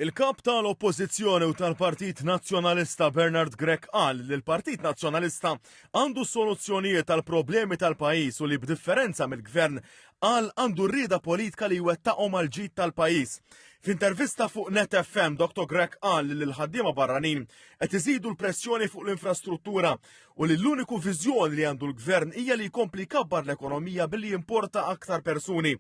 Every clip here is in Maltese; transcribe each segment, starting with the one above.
Il-kap tal-Oppożizzjoni u tal-Partit Nazzjonalista Bernard Grech qal li l-Partit Nazzjonalista għandu soluzzjonijiet tal-problemi tal-pajjiż u li b'differenza mill-Gvern qal għandu rrieda politika li jwettaqhom għal ġid tal-pajjiż. F'intervista fuq Net FM, Dr. Grech qal li l-ħaddiema barranin qed iżidu l-pressjoni fuq l-infrastruttura u li l-uniku viżjoni li għandu l-Gvern hija li jkompli kabbar l-ekonomija billi jimporta aktar persuni.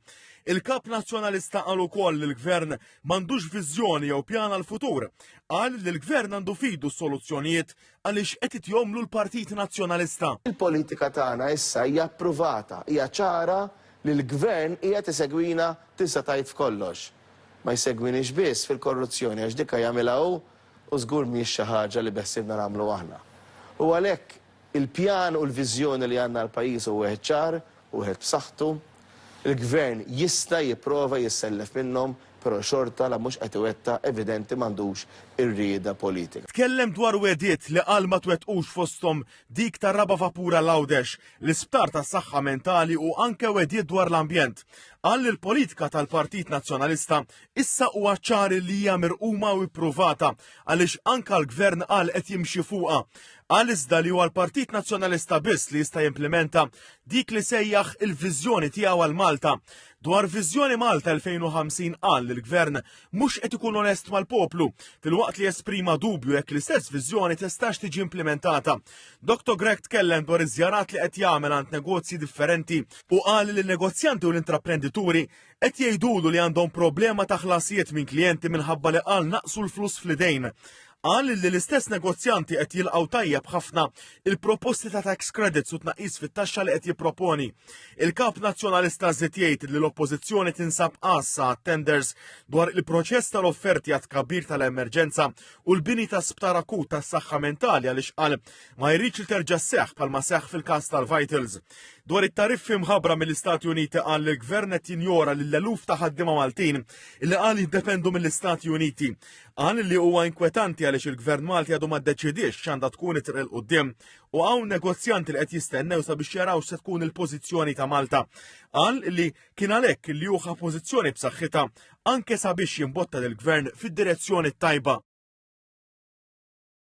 Il-kap nazzjonalista qal ukoll li l-Gvern m'għandux viżjoni jew pjana l-futur. Qal li l-Gvern għandu fidu s-soluzzjonijiet għaliex qed itjomlu l-Partit Nazzjonalista. Il-politika tagħna issa hija approvata, hija ċara li l-Gvern hija tisegwina tista' tgħid f'kollox. Ma jsegwinix biss fil-korruzzjoni għax dikka jagħmilha hu u żgur mhix xi ħaġa li beħsibna nagħmlu aħna. U għalhekk il-pjan u l-viżjoni li għandna l-pajjiż huwa wieħed ċar u wieħed b'saħħtu. Il-Gvern jista' jipprova jissellef minnhom, però xorta la mhux qed iwettaq evidenti m'għandux ir-rieda politika. Tkellem dwar wediet li qal ma twettqux fosthom dik ta' raba vapura l-Għawdex, l-isptar tas-saħħa mentali u anke wediet dwar l-ambjent. Qal li l-politika tal-Partit Nazzjonalista issa huwa ċari li hija mirquma u ippruvata għaliex anke l-Gvern qal qed jimxi fuqha. Qal iżda li huwa l-Partit Nazzjonalista biss li jista' jimplementa dik li sejjaħ il-viżjoni tiegħu għal Malta. Dwar viżjoni Malta 2050 qal li l-Gvern mhux qed ikun onest mal-poplu filwaqt li esprima dubju jekk l-istess viżjoni tistax tiġi implementata. Dr. Grech tkellem dwar iż-żjarat li qed jagħmel għand negozji differenti u qal li l-negozjanti u l-intraprendituri qed jgħidulu li għandhom problema ta' ħlasijiet minn klijenti minħabba li qal naqsu l-flus fl-idejn. Qal li l-istess negozjanti qed jilqgħu tajjeb ħafna il-proposti ta' tax credits u tnaqqis fit-taxxa li qed jipproponi. Il-kap nazzjonalista żied jgħid li l-oppożizzjoni tinsab qassa tenders dwar il-proċess tal-offerti għat tkabbir tal-emerġenza u l-bini ta' sptar akut tas-saħħa mentali għaliex qal ma jridx li terġa' sseħħ bħalma seħħ fil-każ tal-Vitals. Dwar it-tariffi mħabbra mill-Istati Uniti qal li l-Gvern qed jinjora lill-eluf ta' ħaddiema Maltin illi qal jiddependu mill-Istati Uniti. Qal li huwa inkwetanti għaliex il-Gvern Malti għadu ma ddeċidix x'għandha tkun it-triq il quddiem u hawn negozjanti li qed jistennew sabiex jaraw se tkun il-pożizzjoni ta' Malta. Qal li kien għalhekk li juħa pożizzjoni b'saħħitha anke sabiex jimbotta lill-Gvern fid-direzzjoni tajba.